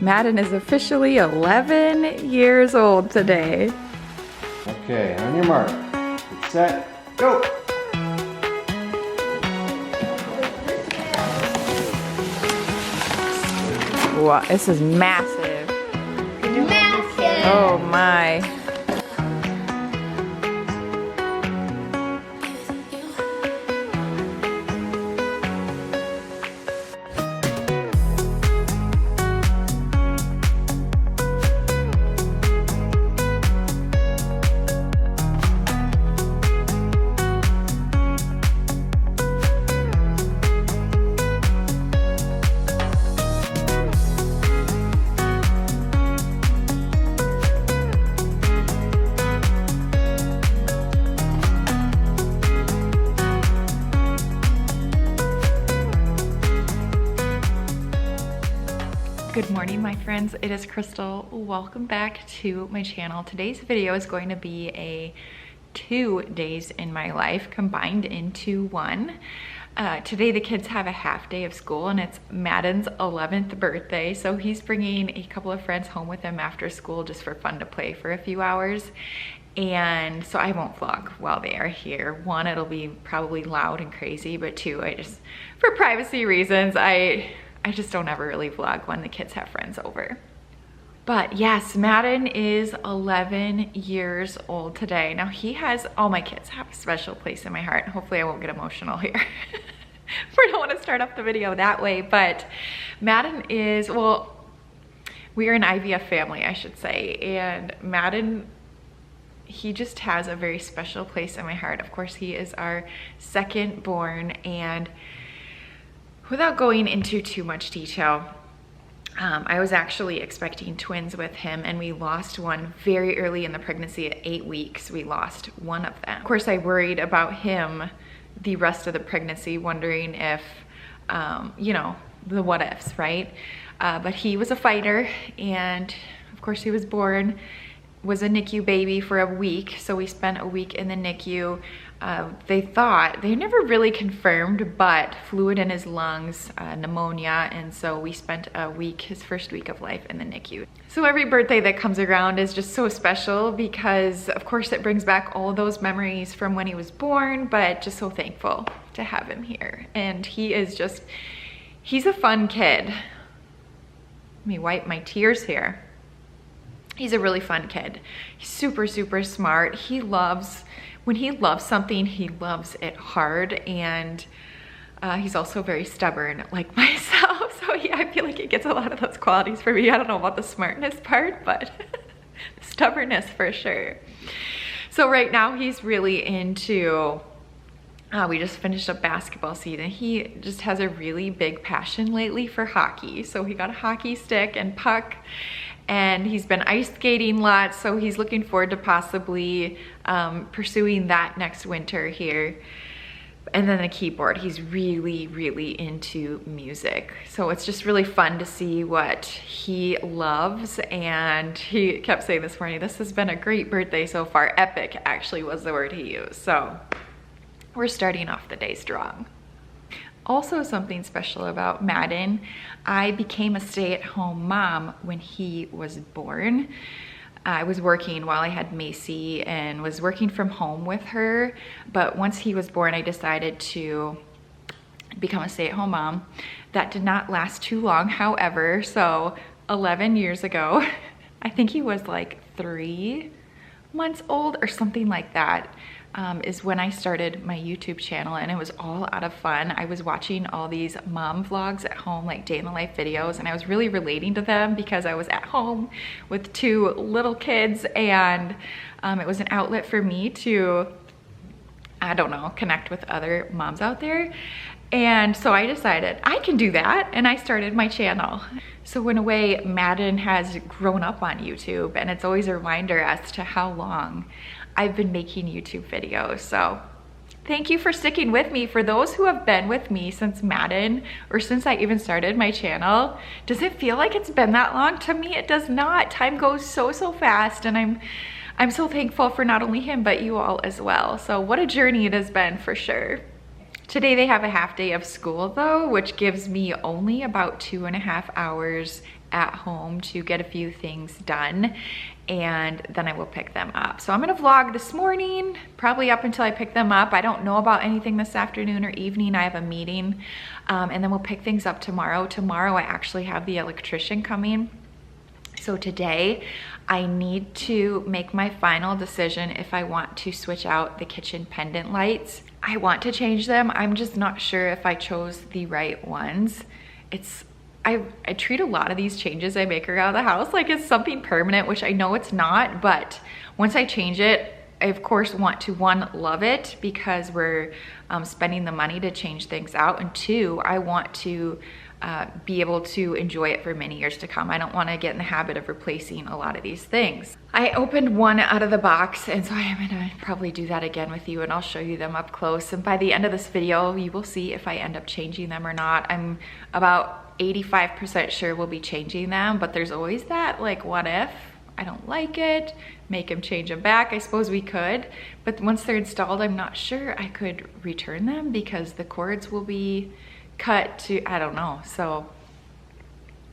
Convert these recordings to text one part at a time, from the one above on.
Madden is officially 11 years old today. Okay, on your mark, get set, go! Wow, this is massive. Massive! Oh my. Good morning, my friends. It is Crystal. Welcome back to my channel. Today's video is going to be a 2 days in my life combined into one. Today the kids have a half day of school and it's Madden's 11th birthday, so he's bringing a couple of friends home with him after school just for fun to play for a few hours. And so I won't vlog while they are here. One, it'll be probably loud and crazy, but two, for privacy reasons, I just don't ever really vlog when the kids have friends over. But yes, Madden is 11 years old today. Now all my kids have a special place in my heart. Hopefully I won't get emotional here. I don't want to start off the video that way, but Madden is, well, we are an IVF family, I should say. And Madden, he just has a very special place in my heart. Of course, he is our second born, and without going into too much detail, I was actually expecting twins with him and we lost one very early in the pregnancy at 8 weeks. We lost one of them. Of course, I worried about him the rest of the pregnancy, wondering if, you know, the what ifs, right? But he was a fighter, and of course he was born, was a NICU baby for a week. So we spent a week in the NICU. They never really confirmed, but fluid in his lungs, pneumonia, and so we spent a week, his first week of life, in the NICU. So every birthday that comes around is just so special because of course it brings back all those memories from when he was born, but just so thankful to have him here. And he's a fun kid. Let me wipe my tears here. He's a really fun kid. He's super, super smart. When he loves something, he loves it hard, and he's also very stubborn like myself. So yeah, I feel like he gets a lot of those qualities for me. I don't know about the smartness part, but the stubbornness for sure. So right now he's really into, we just finished up basketball season. He just has a really big passion lately for hockey. So he got a hockey stick and puck, and he's been ice skating lots, so he's looking forward to possibly pursuing that next winter here. And then the keyboard, he's really, really into music. So it's just really fun to see what he loves. And he kept saying this morning, this has been a great birthday so far. Epic actually was the word he used. So we're starting off the day strong. Also, something special about Madden, I became a stay-at-home mom when he was born. I was working while I had Macy and was working from home with her, but once he was born, I decided to become a stay-at-home mom. That did not last too long, however, so 11 years ago, I think he was like 3 months old or something like that, is when I started my YouTube channel, and it was all out of fun. I was watching all these mom vlogs at home, like day in the life videos, and I was really relating to them because I was at home with 2 little kids, and it was an outlet for me to, I don't know, connect with other moms out there. And so I decided I can do that, and I started my channel. So in a way, Madden has grown up on YouTube, and it's always a reminder as to how long I've been making YouTube videos. So thank you for sticking with me. For those who have been with me since Madden, or since I even started my channel, does it feel like it's been that long? To me, it does not. Time goes so fast, and I'm so thankful for not only him, but you all as well. So what a journey it has been for sure. Today they have a half day of school though, which gives me only about 2.5 hours at home to get a few things done, and then I will pick them up. So I'm gonna vlog this morning, probably up until I pick them up. I don't know about anything this afternoon or evening. I have a meeting, and then we'll pick things up tomorrow. Tomorrow I actually have the electrician coming. So today I need to make my final decision if I want to switch out the kitchen pendant lights. I want to change them. I'm just not sure if I chose the right ones. I treat a lot of these changes I make around the house like it's something permanent, which I know it's not, but once I change it, I of course want to, one, love it because we're spending the money to change things out, and two, I want to be able to enjoy it for many years to come. I don't want to get in the habit of replacing a lot of these things. I opened one out of the box, and so I am gonna probably do that again with you, and I'll show you them up close. And by the end of this video, you will see if I end up changing them or not. I'm about 85% sure we'll be changing them, but there's always that, like, what if I don't like it, make him change them back. I suppose we could, but once they're installed, I'm not sure I could return them because the cords will be cut to, I don't know. So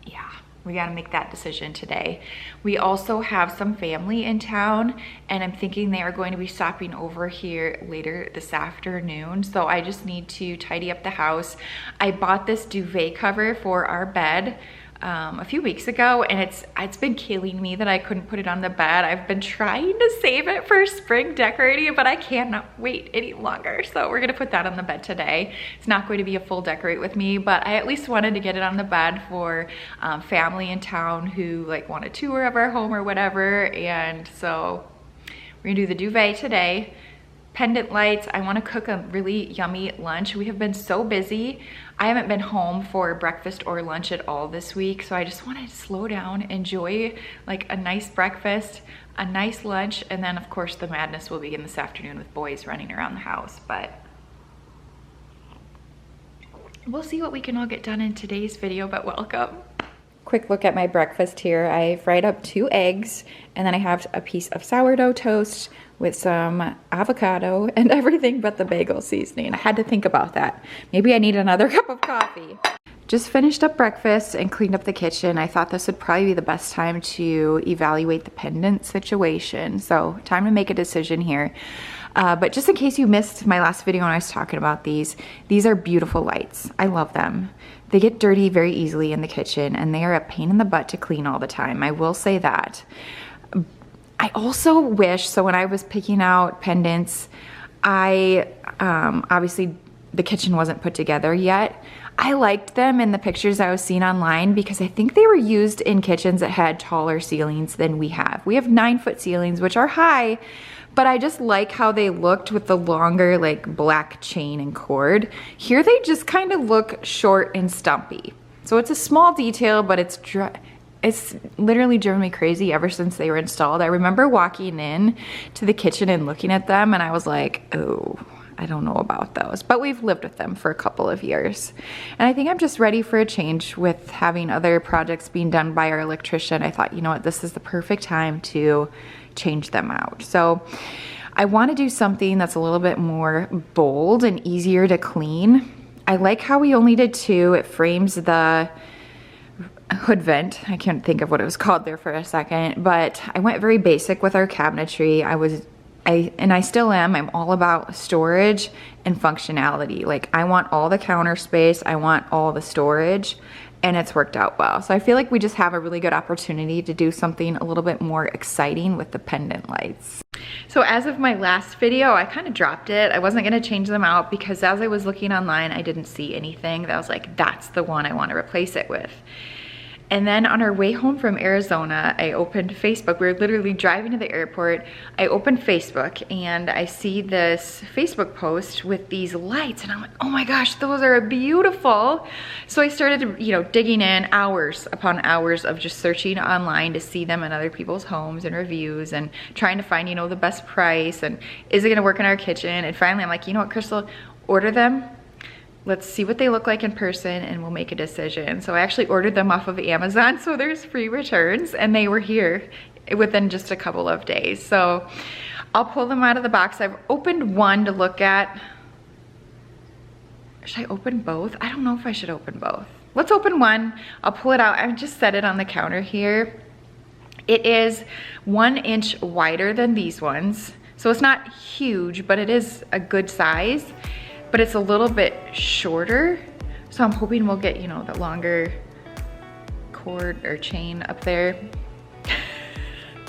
yeah, we got to make that decision today. We also have some family in town, and I'm thinking they are going to be stopping over here later this afternoon. So I just need to tidy up the house. I bought this duvet cover for our bed a few weeks ago, and it's been killing me that I couldn't put it on the bed. I've been trying to save it for spring decorating, but I cannot wait any longer. So we're gonna put that on the bed today. It's not going to be a full decorate with me, but I at least wanted to get it on the bed for family in town who like want a tour of our home or whatever. And so we're gonna do the duvet today. Pendant lights, I want to cook a really yummy lunch. We have been so busy. I haven't been home for breakfast or lunch at all this week, so I just want to slow down, enjoy like a nice breakfast, a nice lunch, and then of course the madness will begin this afternoon with boys running around the house. But we'll see what we can all get done in today's video, but welcome. Quick look at my breakfast here. I fried up 2 eggs, and then I have a piece of sourdough toast with some avocado and everything but the bagel seasoning. I had to think about that. Maybe I need another cup of coffee. Just finished up breakfast and cleaned up the kitchen. I thought this would probably be the best time to evaluate the pendant situation. So time to make a decision here. But just in case you missed my last video when I was talking about these are beautiful lights. I love them. They get dirty very easily in the kitchen, and they are a pain in the butt to clean all the time. I will say that. I also wish, so when I was picking out pendants, obviously the kitchen wasn't put together yet. I liked them in the pictures I was seeing online because I think they were used in kitchens that had taller ceilings than we have. We have 9-foot ceilings, which are high, but I just like how they looked with the longer like black chain and cord. Here they just kind of look short and stumpy. So it's a small detail, but it's literally driven me crazy ever since they were installed. I remember walking in to the kitchen and looking at them, and I was like, oh, I don't know about those. But we've lived with them for a couple of years. And I think I'm just ready for a change with having other projects being done by our electrician. I thought, you know what, this is the perfect time to change them out. So I want to do something that's a little bit more bold and easier to clean. I like how we only did 2. It frames the hood vent. I can't think of what it was called there for a second, but I went very basic with our cabinetry. I still am. I'm all about storage and functionality. Like, I want all the counter space, I want all the storage, and it's worked out well. So I feel like we just have a really good opportunity to do something a little bit more exciting with the pendant lights. So as of my last video, I kind of dropped it. I wasn't gonna change them out because as I was looking online, I didn't see anything that was like, that's the one I want to replace it with. And then on our way home from Arizona, I opened Facebook. We were literally driving to the airport. I opened Facebook and I see this Facebook post with these lights, and I'm like, oh my gosh, those are beautiful. So I started, digging in, hours upon hours of just searching online to see them in other people's homes and reviews and trying to find, the best price and is it gonna work in our kitchen? And finally I'm like, you know what, Crystal, order them. Let's see what they look like in person and we'll make a decision. So I actually ordered them off of Amazon, so there's free returns, and they were here within just a couple of days. So I'll pull them out of the box. I've opened one to look at. Should I open both? I don't know if I should open both. Let's open one. I'll pull it out. I just set it on the counter here. It is 1 inch wider than these ones. So it's not huge, but it is a good size, but it's a little bit shorter. So I'm hoping we'll get, you know, the longer cord or chain up there.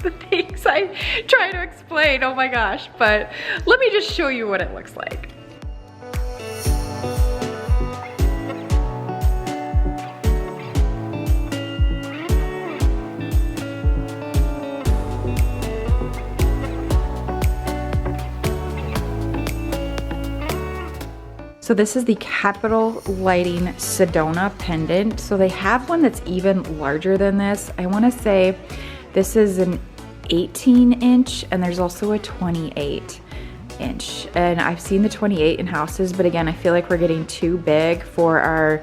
The things I try to explain, oh my gosh. But let me just show you what it looks like. So this is the Capital Lighting Sedona pendant. So they have one that's even larger than this. I want to say this is an 18 inch and there's also a 28 inch. And I've seen the 28 in houses, but again, I feel like we're getting too big for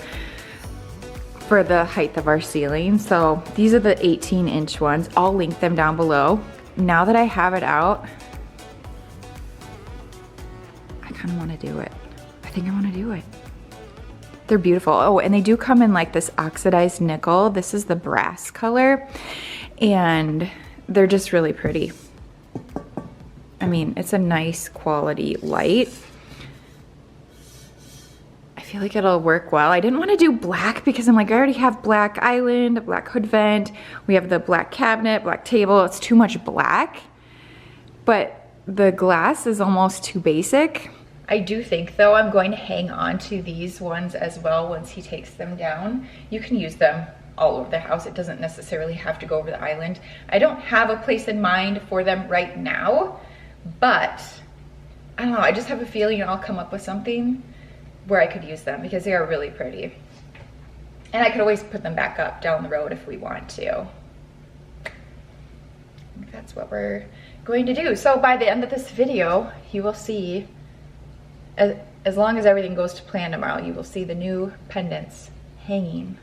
the height of our ceiling. So these are the 18 inch ones. I'll link them down below. Now that I have it out, I kind of want to do it. I think I want to do it. They're beautiful. Oh, and they do come in like this oxidized nickel. This is the brass color, and they're just really pretty. I mean, it's a nice quality light. I feel like it'll work well. I didn't want to do black because I'm like, I already have black island, a black hood vent. We have the black cabinet, black table. It's too much black, but the glass is almost too basic. I do think though I'm going to hang on to these ones as well once he takes them down. You can use them all over the house. It doesn't necessarily have to go over the island. I don't have a place in mind for them right now, but I don't know, I just have a feeling I'll come up with something where I could use them because they are really pretty. And I could always put them back up down the road if we want to. I think that's what we're going to do. So by the end of this video, you will see, as long as everything goes to plan tomorrow, you will see the new pendants hanging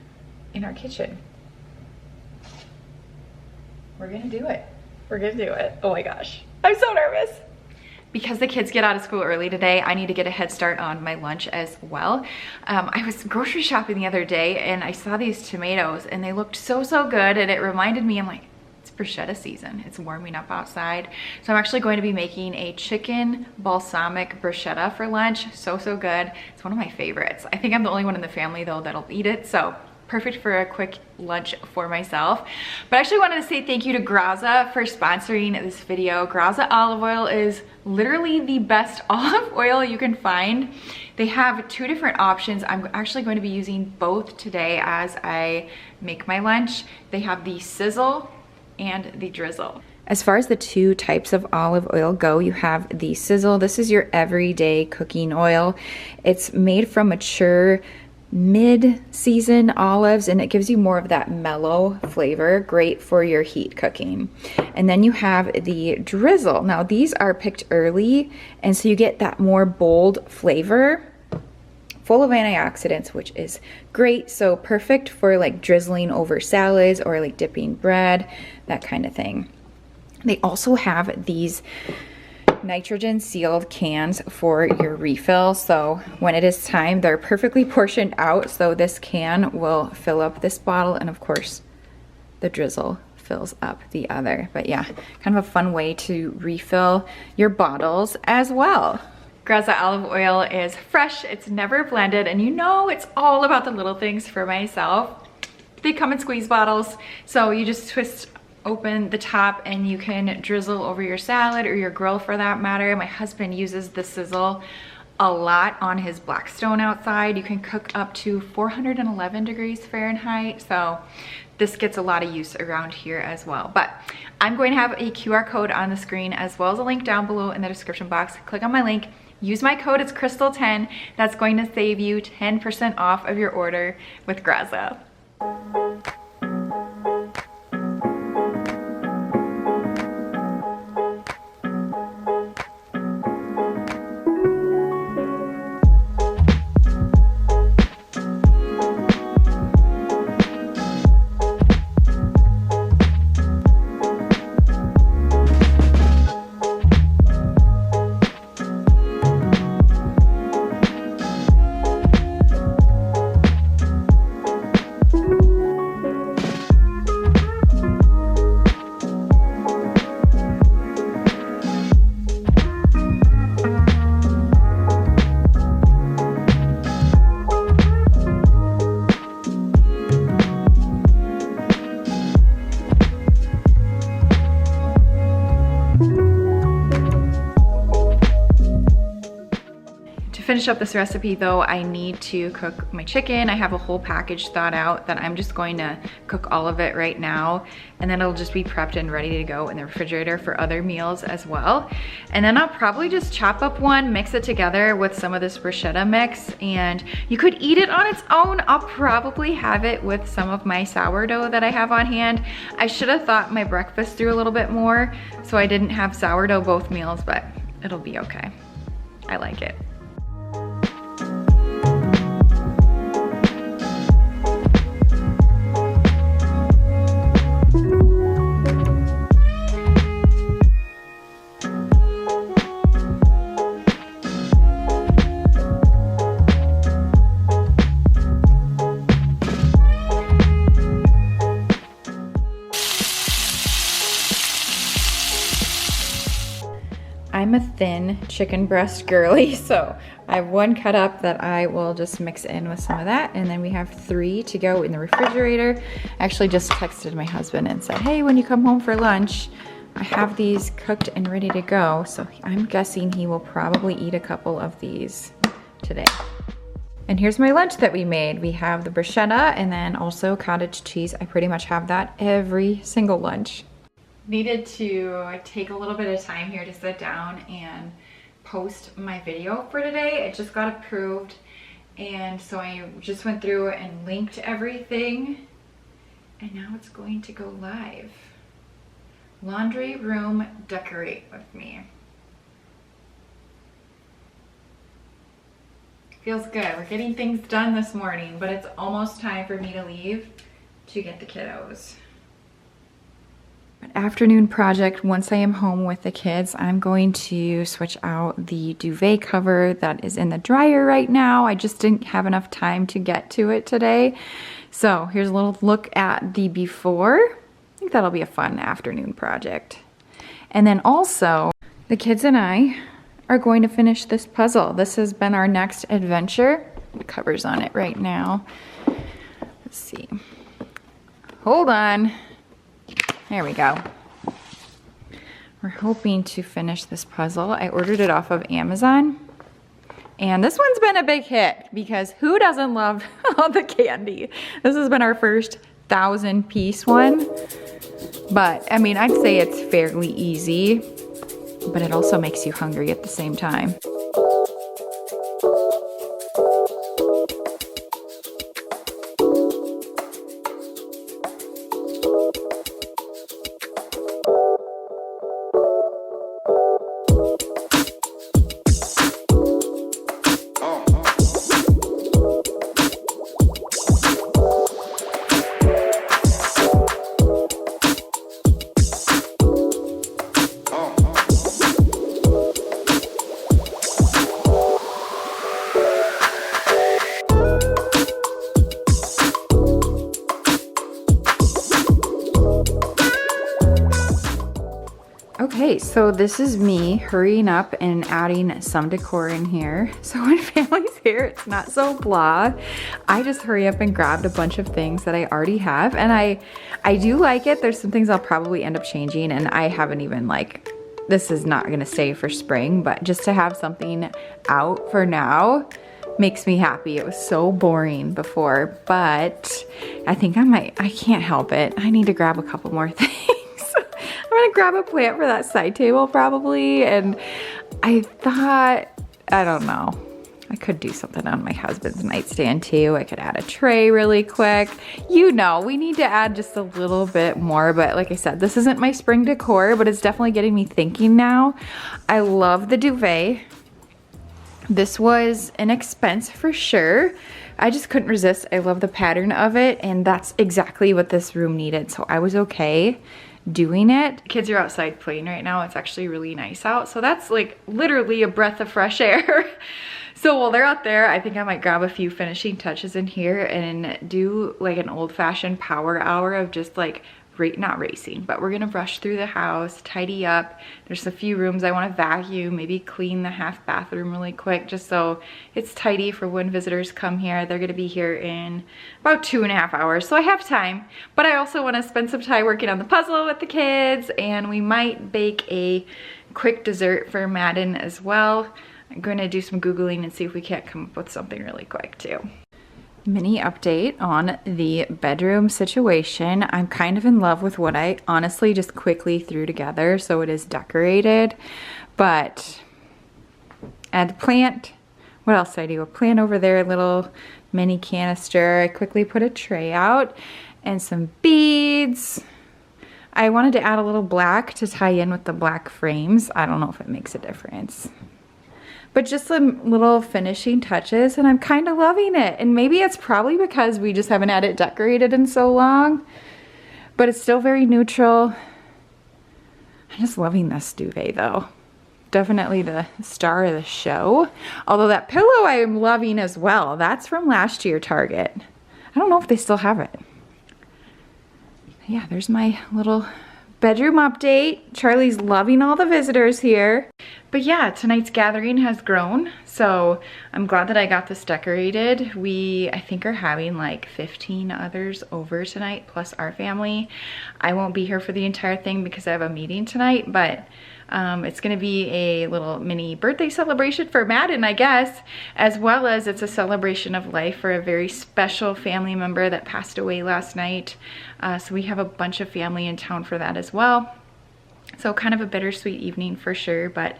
in our kitchen. We're gonna do it. We're gonna do it. Oh my gosh, I'm so nervous. Because the kids get out of school early today, I need to get a head start on my lunch as well. I was grocery shopping the other day and I saw these tomatoes and they looked so good, and it reminded me, I'm like, it's bruschetta season. It's warming up outside. So I'm actually going to be making a chicken balsamic bruschetta for lunch. So good. It's one of my favorites. I think I'm the only one in the family though that'll eat it. So perfect for a quick lunch for myself. But I actually wanted to say thank you to Graza for sponsoring this video. Graza olive oil is literally the best olive oil you can find. They have 2 different options. I'm actually going to be using both today as I make my lunch. They have the sizzle and the drizzle. As far as the 2 types of olive oil go, you have the sizzle. This is your everyday cooking oil. It's made from mature mid-season olives and it gives you more of that mellow flavor, great for your heat cooking. And then you have the drizzle. Now these are picked early and so you get that more bold flavor, full of antioxidants, which is great. So perfect for like drizzling over salads or like dipping bread, that kind of thing. They also have these nitrogen sealed cans for your refill. So when it is time, they're perfectly portioned out. So this can will fill up this bottle, and of course the drizzle fills up the other. But yeah, kind of a fun way to refill your bottles as well. Graza olive oil is fresh, it's never blended, and you know it's all about the little things for myself. They come in squeeze bottles, so you just twist open the top and you can drizzle over your salad or your grill for that matter. My husband uses the sizzle a lot on his Blackstone outside. You can cook up to 411 degrees Fahrenheit, so this gets a lot of use around here as well. But I'm going to have a QR code on the screen as well as a link down below in the description box. Click on my link, use my code, it's Crystal10. That's going to save you 10% off of your order with Graza. finish up this recipe though, I need to cook my chicken. I have a whole package thawed out that I'm just going to cook all of it right now. And then it'll just be prepped and ready to go in the refrigerator for other meals as well. And then I'll probably just chop up one, mix it together with some of this bruschetta mix, and you could eat it on its own. I'll probably have it with some of my sourdough that I have on hand. I should have thought my breakfast through a little bit more, so I didn't have sourdough both meals, but it'll be okay. I like it. I'm a thin chicken breast girly, so I have one cut up that I will just mix in with some of that, and then we have 3 to go in the refrigerator. I actually just texted my husband and said, hey, when you come home for lunch, I have these cooked and ready to go, so I'm guessing he will probably eat a couple of these today. And here's my lunch that we made. We have the bruschetta and then also cottage cheese. I pretty much have that every single lunch. Needed to take a little bit of time here to sit down and post my video for today. It just got approved, and so I just went through and linked everything, and now it's going to go live. Laundry room decorate with me. Feels good. We're getting things done this morning, but it's almost time for me to leave to get the kiddos. Afternoon project. Once I am home with the kids, I'm going to switch out the duvet cover that is in the dryer right now. I just didn't have enough time to get to it today. So here's a little look at the before. I think that'll be a fun afternoon project. And then also, the kids and I are going to finish this puzzle. This has been our next adventure. The cover's on it right now. Let's see. Hold on. There we go. We're hoping to finish this puzzle. I ordered it off of Amazon. And this one's been a big hit because who doesn't love all the candy? This has been our first 1,000-piece one. But, I mean, I'd say it's fairly easy, but it also makes you hungry at the same time. Okay, so this is me hurrying up and adding some decor in here. So when family's here, it's not so blah. I just hurry up and grabbed a bunch of things that I already have, and I do like it. There's some things I'll probably end up changing, and I haven't even this is not gonna stay for spring, but just to have something out for now makes me happy. It was so boring before, but I think I can't help it. I need to grab a couple more things. I'm gonna grab a plant for that side table probably, and I thought, I don't know, I could do something on my husband's nightstand too. I could add a tray really quick. You know, we need to add just a little bit more, but like I said, this isn't my spring decor, but it's definitely getting me thinking now. I love the duvet. This was an expense for sure. I just couldn't resist. I love the pattern of it, and that's exactly what this room needed, so I was okay doing it. Kids are outside playing right now. It's actually really nice out, so that's like literally a breath of fresh air. So while they're out there, I think I might grab a few finishing touches in here and do like an old-fashioned power hour of just like not racing, but we're gonna rush through the house, tidy up. There's a few rooms I want to vacuum, maybe clean the half bathroom really quick just so it's tidy for when visitors come here. They're gonna be here in about 2.5 hours, so I have time, but I also want to spend some time working on the puzzle with the kids, and we might bake a quick dessert for Madden as well. I'm going to do some Googling and see if we can't come up with something really quick too. Mini update on the bedroom situation. I'm kind of in love with what I honestly just quickly threw together, so it is decorated, but add the plant. What else did I do? A plant over there, a little mini canister. I quickly put a tray out and some beads. I wanted to add a little black to tie in with the black frames. I don't know if it makes a difference. But just some little finishing touches, and I'm kind of loving it. And maybe it's probably because we just haven't had it decorated in so long, but it's still very neutral. I'm just loving this duvet though. Definitely the star of the show. Although that pillow I am loving as well. That's from last year Target. I don't know if they still have it. Yeah, there's my little bedroom update. Charlie's loving all the visitors here. But yeah, tonight's gathering has grown, so I'm glad that I got this decorated. We, I think, are having like 15 others over tonight, plus our family. I won't be here for the entire thing because I have a meeting tonight, but it's gonna be a little mini birthday celebration for Madden, I guess, as well as it's a celebration of life for a very special family member that passed away last night. So we have a bunch of family in town for that as well. So kind of a bittersweet evening for sure, but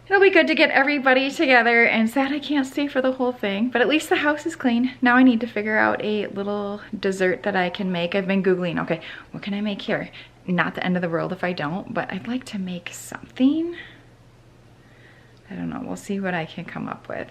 it'll be good to get everybody together, and sad I can't stay for the whole thing, but at least the house is clean. Now I need to figure out a little dessert that I can make. I've been Googling, okay, what can I make here? Not the end of the world if I don't, but I'd like to make something. I don't know, we'll see what I can come up with.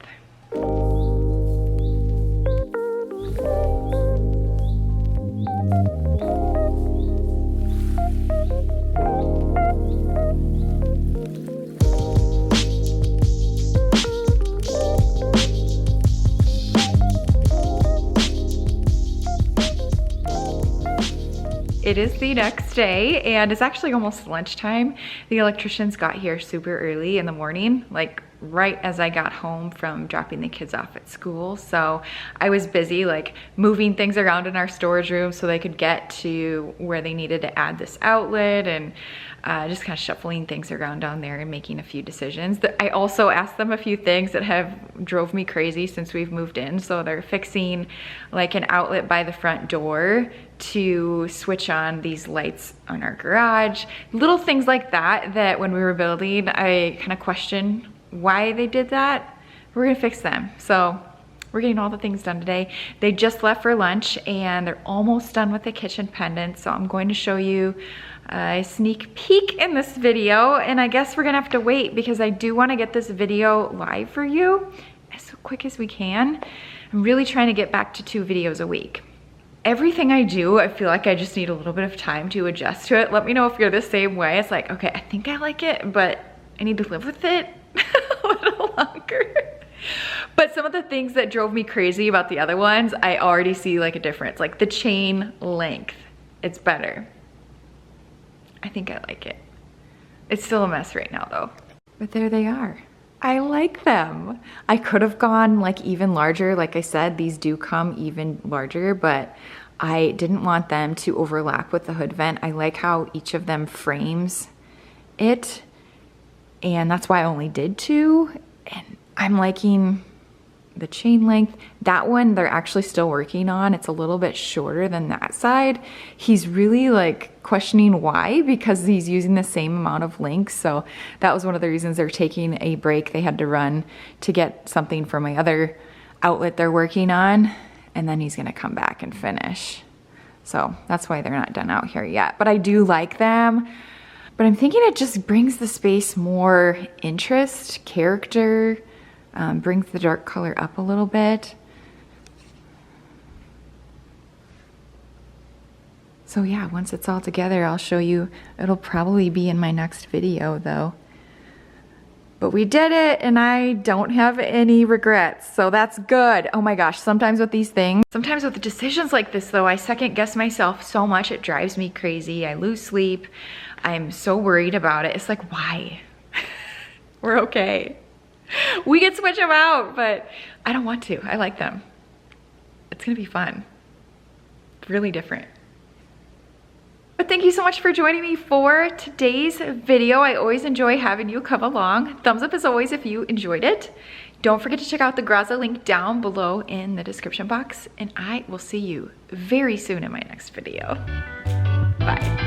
It is the next day and it's actually almost lunchtime. The electricians got here super early in the morning, like right as I got home from dropping the kids off at school. So I was busy like moving things around in our storage room so they could get to where they needed to add this outlet, and just kind of shuffling things around down there and making a few decisions. I also asked them a few things that have drove me crazy since we've moved in. So they're fixing like an outlet by the front door to switch on these lights on our garage. Little things like that, that when we were building, I kind of questioned why they did that. We're gonna fix them. So we're getting all the things done today. They just left for lunch and they're almost done with the kitchen pendant. So I'm going to show you a sneak peek in this video, and I guess we're gonna have to wait because I do want to get this video live for you as quick as we can. I'm really trying to get back to 2 videos a week. Everything I do, I feel like I just need a little bit of time to adjust to it. Let me know if you're the same way. It's like, okay, I think I like it, but I need to live with it a little longer. But some of the things that drove me crazy about the other ones, I already see like a difference. Like the chain length, it's better. I think I like it. It's still a mess right now though. But there they are. I like them. I could have gone like even larger. Like I said, these do come even larger, but I didn't want them to overlap with the hood vent. I like how each of them frames it, and that's why I only did 2. And I'm liking the chain length. That one they're actually still working on. It's a little bit shorter than that side. He's really like questioning why, because he's using the same amount of links. So that was one of the reasons they're taking a break. They had to run to get something for my other outlet they're working on, and then he's gonna come back and finish. So that's why they're not done out here yet. But I do like them. But I'm thinking it just brings the space more interest, character, brings the dark color up a little bit. So yeah, once it's all together, I'll show you. It'll probably be in my next video though. But we did it and I don't have any regrets, so that's good. Oh my gosh, sometimes with these things, sometimes with decisions like this though, I second guess myself so much, it drives me crazy. I lose sleep. I'm so worried about it. It's like, why? We're okay. We can switch them out, but I don't want to. I like them. It's gonna be fun. It's really different. But thank you so much for joining me for today's video. I always enjoy having you come along. Thumbs up as always if you enjoyed it. Don't forget to check out the Graza link down below in the description box, and I will see you very soon in my next video. Bye.